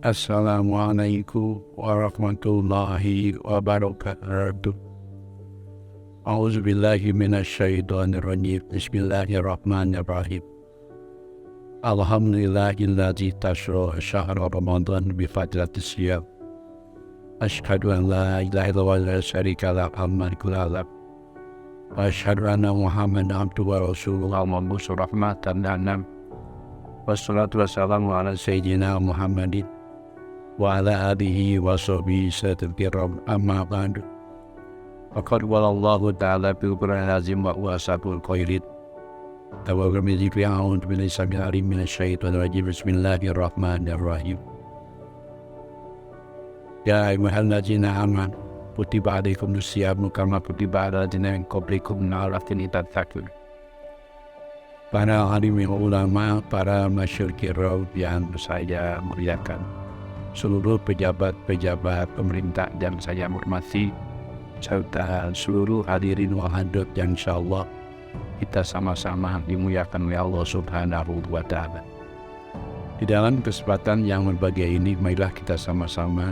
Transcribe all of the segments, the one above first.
Assalamualaikum warahmatullahi wabarakatuh. A'udzu billahi minasyaitonir rajim. Bismillahirrahmanirrahim. Alhamdulillahilladzi tasra syahra Ramadan bi fadlatis siyam. Asyhadu an la ilaha illallah wa la syarika lahu al-malikul a'la. Wa asyhadu anna Muhammadan abduhu wa rasuluhu al-mab'uts rahmatan lil alamin. Wassalatu wassalamu ala sayyidina Muhammadin wa ala alihi wa sahbihi sayyidil amma ba'du. Faqad wallahu ta'ala bil Qur'anil azim wa huwa ashabul khairin. Tawakkalna a'udzu billahi samil alim minasyaitonir rajim. Bismillahirrahmanirrahim. Ya ayyuhalladzina amanu kutiba alaikumus syiyamu kama kutiba alal ladzina min qablikum la'allakum tattaqun. Para alim ulama, para masyarakat yang saya muliakan, seluruh pejabat-pejabat pemerintah yang saya hormati, serta seluruh hadirin wal hadirat yang insyaallah kita sama-sama dimuliakan oleh Allah Subhanahu wa Ta'ala. Di dalam kesempatan yang berbahagia ini, marilah kita sama-sama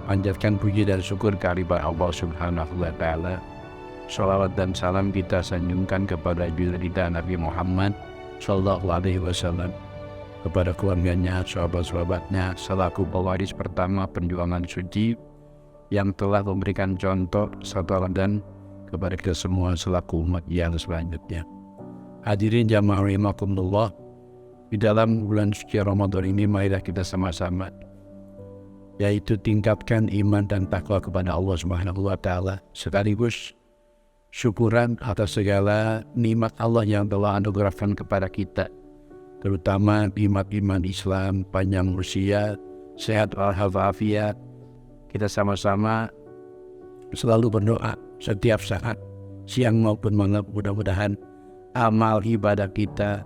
panjatkan puji dan syukur kehadirat Allah Subhanahu wa Ta'ala. Shalawat dan salam kita sanjungkan kepada junjungan Nabi Muhammad Sallallahu Alaihi Wasallam, kepada keluarganya, sahabat-sahabatnya, selaku pewaris pertama perjuangan suci yang telah memberikan contoh serta teladan kepada kita semua selaku umat yang selanjutnya. Hadirin jamaah rahimakumullah, di dalam bulan suci Ramadan ini marilah kita sama-sama yaitu tingkatkan iman dan takwa kepada Allah Subhanahu wa Ta'ala, sekaligus syukuran atas segala nikmat Allah yang telah anugerahkan kepada kita, terutama nikmat iman Islam, panjang usia, sehat walafiat. Kita sama-sama selalu berdoa setiap saat, siang maupun malam, mudah-mudahan amal ibadah kita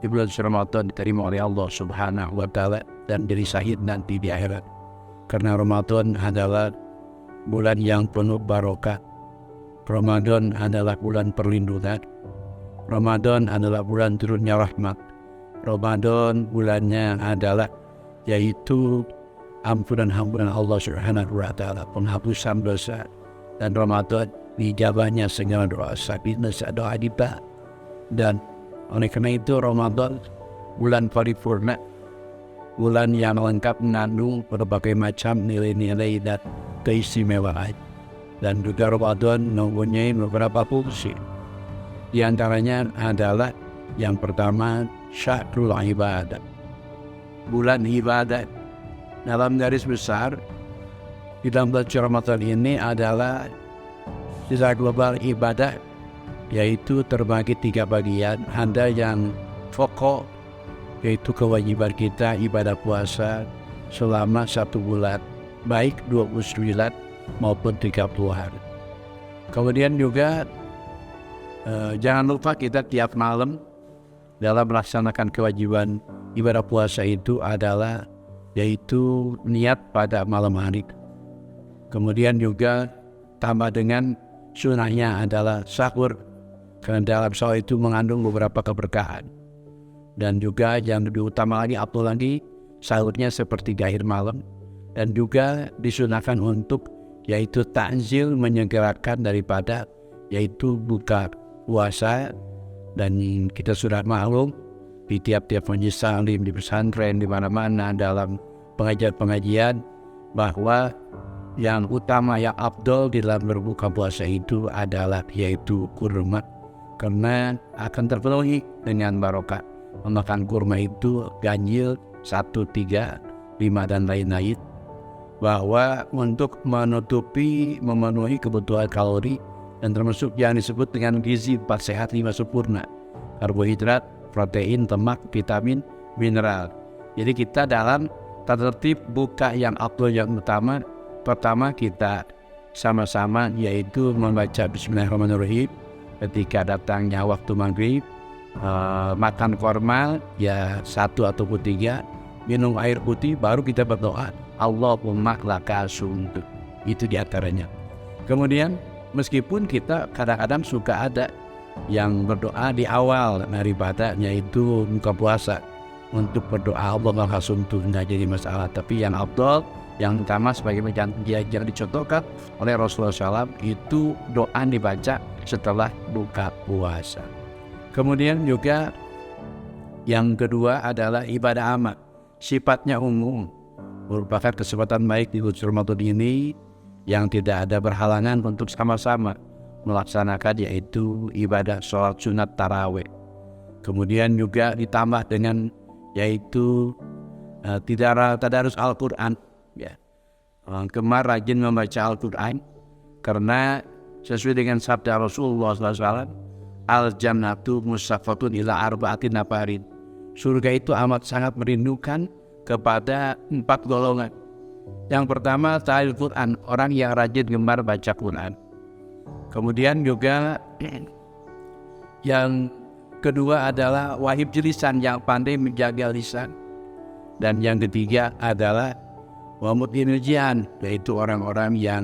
di bulan Ramadan diterima oleh Allah Subhanahu wa Ta'ala dan jadi syahid nanti di akhirat. Karena Ramadan adalah bulan yang penuh barokah. Ramadan adalah bulan perlindungan. Ramadan adalah bulan turunnya rahmat. Ramadan bulannya adalah yaitu ampunan Allah Subhanahu wa Ta'ala, penghapusan dosa. Dan Ramadan dijabahnya segala doa, sabina doa diba. Dan oleh karena itu Ramadan bulan paripurna, bulan yang lengkap mengandung berbagai macam nilai-nilai dan keistimewaan. Dan juga Ramadan mempunyai beberapa fungsi. Di antaranya adalah yang pertama, syahrul ibadah, bulan ibadah. Dalam garis besar, di dalam bulan Ramadan ini adalah secara global ibadah, yaitu terbagi 3 bagian. Ada yang pokok, yaitu kewajiban kita ibadah puasa selama 1 bulan, baik 29 maupun 30 hari. Kemudian juga jangan lupa kita tiap malam dalam melaksanakan kewajiban ibadah puasa itu adalah yaitu niat pada malam hari. Kemudian juga tambah dengan sunnahnya adalah sahur, karena dalam sahur itu mengandung beberapa keberkahan. Dan juga yang lebih utama lagi, apalagi sahurnya seperti akhir malam. Dan juga disunahkan untuk yaitu takjil, menyegerakan daripada yaitu buka puasa. Dan kita sudah maklum di tiap-tiap majelis taklim, di pesantren, di mana-mana dalam pengajian-pengajian, bahwa yang utama, yang afdol di dalam berbuka puasa itu adalah yaitu kurma, karena akan terpenuhi dengan barokah. Memakan kurma itu ganjil 1, 3, 5 dan lain-lain, bahwa untuk memenuhi kebutuhan kalori dan termasuk yang disebut dengan gizi 4 sehat 5 sempurna, karbohidrat, protein, lemak, vitamin, mineral. Jadi kita dalam tertib buka yang afdal yang utama, pertama kita sama-sama yaitu membaca Bismillahirrahmanirrahim ketika datangnya waktu maghrib, makan korma ya 1 ataupun 3, minum air putih, baru kita berdoa Allahumma laka sumtu. Itu diantaranya. Kemudian meskipun kita kadang-kadang suka ada yang berdoa di awal dari ibadah, yaitu buka puasa, untuk berdoa Allah langsung tunda jadi masalah. Tapi yang afdal, yang utama sebagaimana yang dicontohkan oleh Rasulullah SAW itu doa dibaca setelah buka puasa. Kemudian juga yang kedua adalah ibadah amal, sifatnya umum, merupakan kesempatan baik di bulan Ramadan ini yang tidak ada berhalangan untuk sama-sama melaksanakan, yaitu ibadah sholat sunat tarawih. Kemudian juga ditambah dengan yaitu tadarus Al-Quran, ya. Gemar rajin membaca Al-Quran, karena sesuai dengan sabda Rasulullah SAW, al-jannatu musaffatun ila arba'atin nafarin. Surga itu amat sangat merindukan kepada 4 golongan. Yang pertama, ta'il Quran, orang yang rajin gemar baca Quran. Kemudian juga yang kedua adalah wahib lisan, yang pandai menjaga lisan. Dan yang ketiga adalah wamudinil jian, yaitu orang-orang yang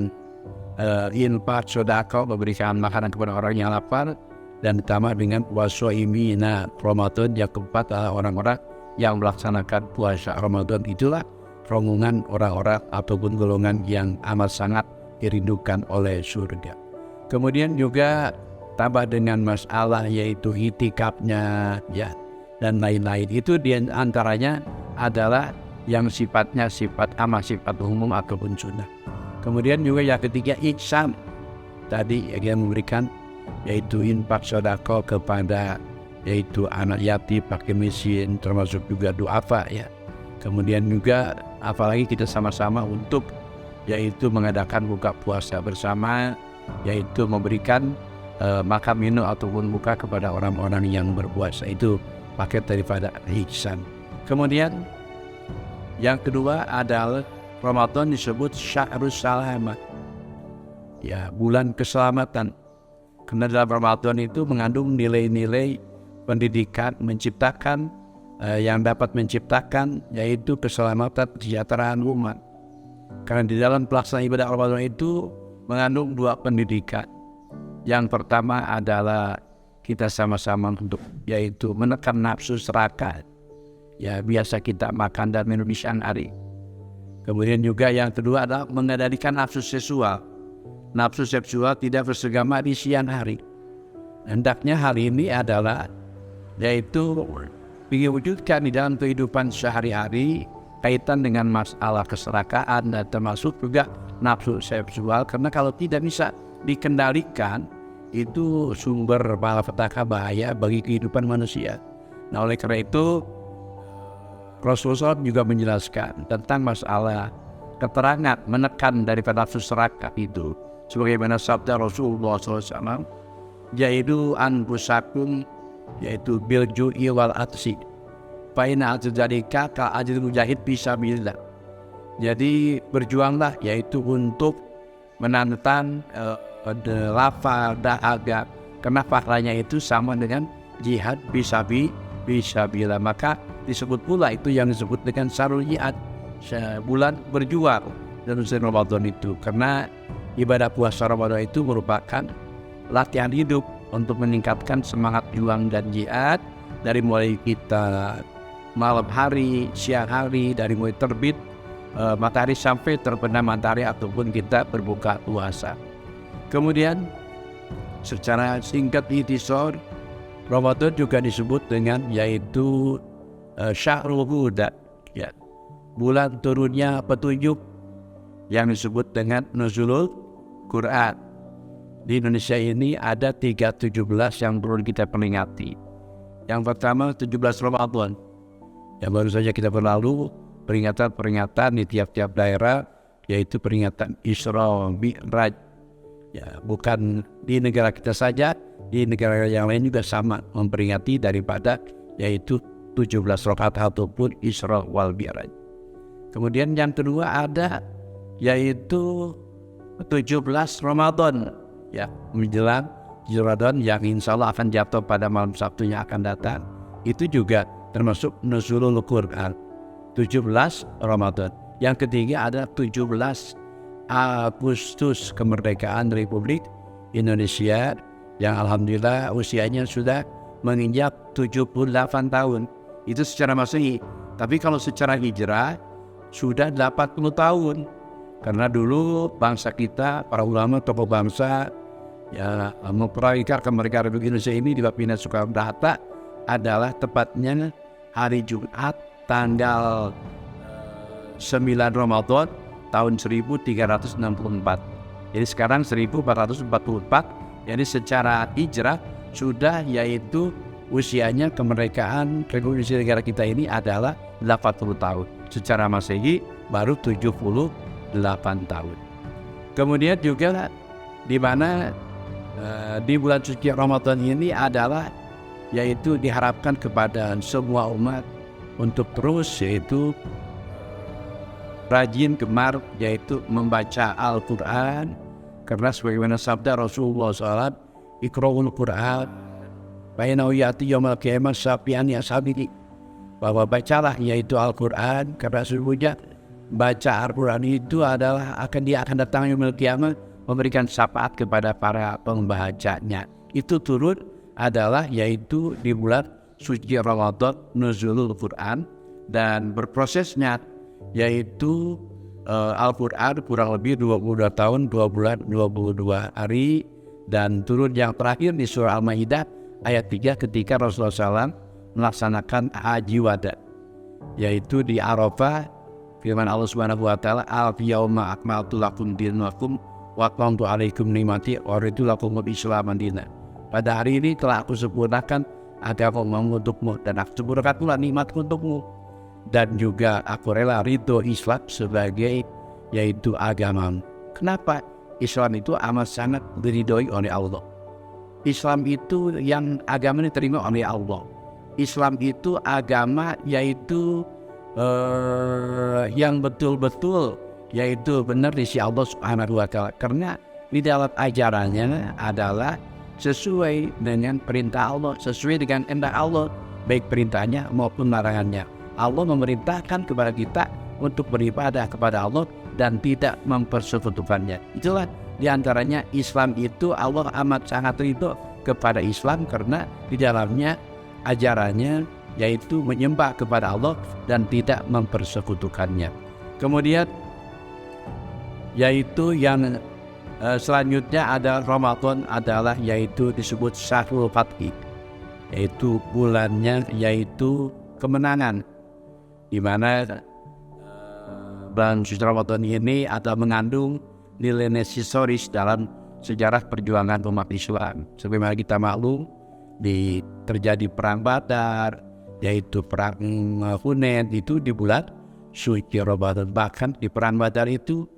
infak, sedekah, memberikan makanan kepada orang yang lapar. Dan ditambah dengan wasoimina Ramadan, yang keempat adalah orang-orang yang melaksanakan puasa Ramadan. Itulah rombongan orang-orang ataupun golongan yang amat sangat dirindukan oleh surga. Kemudian juga tambah dengan masalah yaitu itikafnya, ya, dan lain-lain. Itu di antaranya adalah yang sifatnya sifat amal, sifat umum ataupun sunnah. Kemudian juga yang ketiga ihsan, tadi yang memberikan yaitu infak sedekah kepada yaitu anak yatim, fakir miskin, termasuk juga duafa, ya. Kemudian juga apalagi kita sama-sama untuk yaitu mengadakan buka puasa bersama, yaitu memberikan makan minum ataupun buka kepada orang-orang yang berpuasa. Itu paket daripada ihsan. Kemudian yang kedua adalah Ramadan disebut syahrus salamat, ya, bulan keselamatan. Karena dalam Ramadan itu mengandung nilai-nilai pendidikan, menciptakan yang dapat menciptakan yaitu keselamatan, kesejahteraan umat. Karena di dalam pelaksanaan ibadah Ramadan itu mengandung 2 pendidikan. Yang pertama adalah kita sama-sama untuk yaitu menekan nafsu serakah, ya, biasa kita makan dan minum di siang hari. Kemudian juga yang kedua adalah mengendalikan nafsu seksual. Nafsu seksual tidak bersegama di siang hari. Hendaknya hari ini adalah yaitu diwujudkan di dalam kehidupan sehari-hari kaitan dengan masalah keserakahan dan termasuk juga nafsu seksual. Karena kalau tidak bisa dikendalikan, itu sumber malapetaka bahaya bagi kehidupan manusia. Nah, oleh karena itu Rasulullah juga menjelaskan tentang masalah keterangan menekan daripada nafsu serakah itu. Sebagaimana sabda Rasulullah SAW, yaitu anfusakum, yaitu bil ju'i wal atsi, faina adzalika ka ajril mujahid fisabilillah. Jadi berjuanglah yaitu untuk menantang lapar, dahaga, karena pahalanya itu sama dengan jihad fisabilillah. Maka disebut pula itu yang disebut dengan syarul jihad, bulan berjuang dalam Ramadan itu. Karena ibadah puasa Ramadan itu merupakan latihan hidup untuk meningkatkan semangat juang dan jihad dari mulai kita malam hari, siang hari, dari mulai terbit matahari sampai terbenam matahari ataupun kita berbuka puasa. Kemudian secara singkat ikhtisar, Ramadan juga disebut dengan yaitu syahrul huda, ya, bulan turunnya petunjuk, yang disebut dengan nuzulul Quran. Di Indonesia ini ada 317 yang perlu kita peringati. Yang pertama 17 Ramadan, yang baru saja kita berlalu, peringatan-peringatan di tiap-tiap daerah, yaitu peringatan Isra Mi'raj. Ya, bukan di negara kita saja, di negara yang lain juga sama memperingati daripada yaitu 17 rakaat ataupun Isra wal Mi'raj. Kemudian yang kedua ada yaitu 17 Ramadan, ya, menjelang Ramadan yang insya Allah akan jatuh pada malam Sabtu yang akan datang. Itu juga termasuk nuzulul Quran, 17 Ramadan. Yang ketiga ada 17 Agustus, kemerdekaan Republik Indonesia, yang alhamdulillah usianya sudah menginjak 78 tahun. Itu secara Masehi. Tapi kalau secara hijrah sudah 80 tahun. Karena dulu bangsa kita, para ulama, tokoh bangsa ya memproyeksikan kemerdekaan Republik Indonesia ini di Bapina Soekarno-Hatta adalah tepatnya hari Jumat tanggal 9 Ramadan tahun 1364. Jadi sekarang 1444. Jadi secara hijrah sudah, yaitu usianya kemerdekaan Republik Indonesia negara kita ini adalah 80 tahun. Secara Masehi baru 78 tahun. Kemudian juga di mana di bulan suci Ramadan ini adalah yaitu diharapkan kepada semua umat untuk terus yaitu rajin gemar yaitu membaca Al-Quran, karena sebagaimana sabda Rasulullah SAW, Iqra'ul Quran Bainahu ya'ti yawmal qiyamah syafi'an yashabili, bahwa bacalah yaitu Al-Quran, karena sesungguhnya baca Al-Quran itu adalah dia akan datang yaumul qiyamah memberikan syafaat kepada para pembacanya. Itu turun adalah yaitu di bulan suci Ramadan nuzulul Quran, dan berprosesnya yaitu Al-Quran kurang lebih 22 tahun 2 bulan 22 hari, dan turun yang terakhir di surah Al-Maidah ayat 3 ketika Rasulullah SAW melaksanakan haji wada, yaitu di Arafah. Firman Allah Subhanahu wa taala, al-yauma akmaltu lakum dinakum wa atmamtu alaikum ni'mati wa raditu lakumul Islam dinan. Pada hari ini telah aku sempurnakan agamamu untukmu, dan aku sempurnakan pula nikmatku untukmu, dan juga aku rela ridho Islam sebagai yaitu agama. Kenapa? Islam itu amat sangat diridhoi oleh Allah. Islam itu yang agama ini diterima oleh Allah. Islam itu agama yaitu yang betul-betul yaitu benar di sisi Allah Subhanahu wa taala, karena di dalam ajarannya adalah sesuai dengan perintah Allah, sesuai dengan kehendak Allah, baik perintahnya maupun larangannya. Allah memerintahkan kepada kita untuk beribadah kepada Allah dan tidak mempersekutukannya. Itulah diantaranya Islam itu Allah amat sangat ridho kepada Islam, karena di dalamnya ajarannya yaitu menyembah kepada Allah dan tidak mempersekutukannya. Kemudian yaitu yang selanjutnya adalah Ramadan, adalah yaitu disebut Syahrul Fathi, yaitu bulannya yaitu kemenangan, di mana bulan suci Ramadan ini ada mengandung nilai historis dalam sejarah perjuangan umat Islam. Sebagaimana kita maklum, terjadi perang Badar, yaitu perang Hunain itu di bulan suci Ramadan. Bahkan di perang Badar itu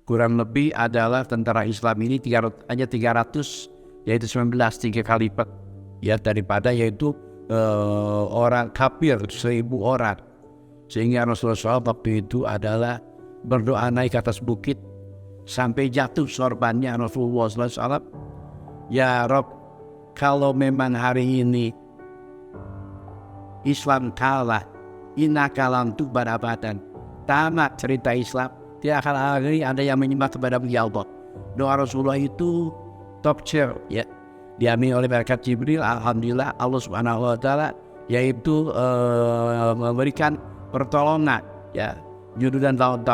kurang lebih adalah tentara Islam ini hanya 300, yaitu 19, 3 kali lipat ya daripada yaitu orang kafir 1.000 orang. Sehingga Rasulullah SAW waktu itu adalah berdoa naik ke atas bukit sampai jatuh sorbannya Rasulullah SAW. Ya Rob, kalau memang hari ini Islam kalah, inakalam tu barabadan, tamat cerita Islam, tidak akan lagi ada yang menyembah kepada Allah. Doa Rasulullah itu top tier ya, diambil oleh malaikat Jibril. Alhamdulillah Allah Subhanahu wa taala yaitu memberikan pertolongan ya, judul dan tahun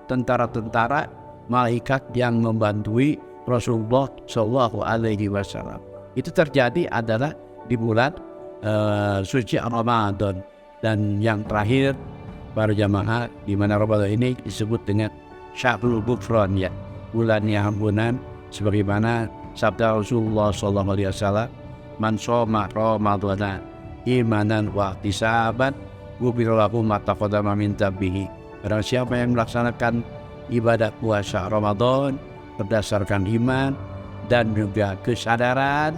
tentara-tentara malaikat yang membantui Rasulullah Shallallahu Alaihi Wasallam. Itu terjadi adalah di bulan suci Ramadan. Dan yang terakhir para jamaah, di mana Ramadan ini disebut dengan Syahrul Ghufran ya, bulannya ampunan, sebagaimana sabda Rasulullah Shallallahu Alaihi Wasallam, man shoma Ramadana imanan wa ihtisaban ghufira lahu ma taqaddama min dhanbihi. Barang siapa yang melaksanakan ibadah puasa Ramadan berdasarkan iman dan juga kesadaran,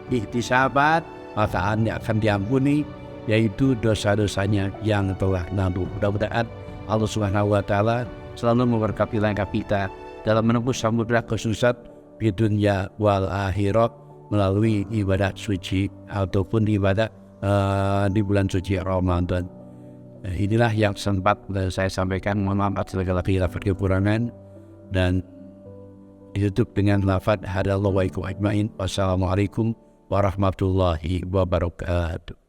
ihtisabat, maka Anda akan diampuni yaitu dosa-dosanya yang telah lalu. Mudah-mudahan Allah Subhanahu wa taala selalu memberkati langkah kita dalam menembus samudera kesesatan di dunia wal akhirat melalui ibadah suci ataupun ibadah di bulan suci Ramadan. Inilah yang sempat saya sampaikan. Mohon maaf segala kekurangan, dan ditutup dengan lafaz hadallahu wa iyyakum ajmain. Wassalamualaikum warahmatullahi wabarakatuh.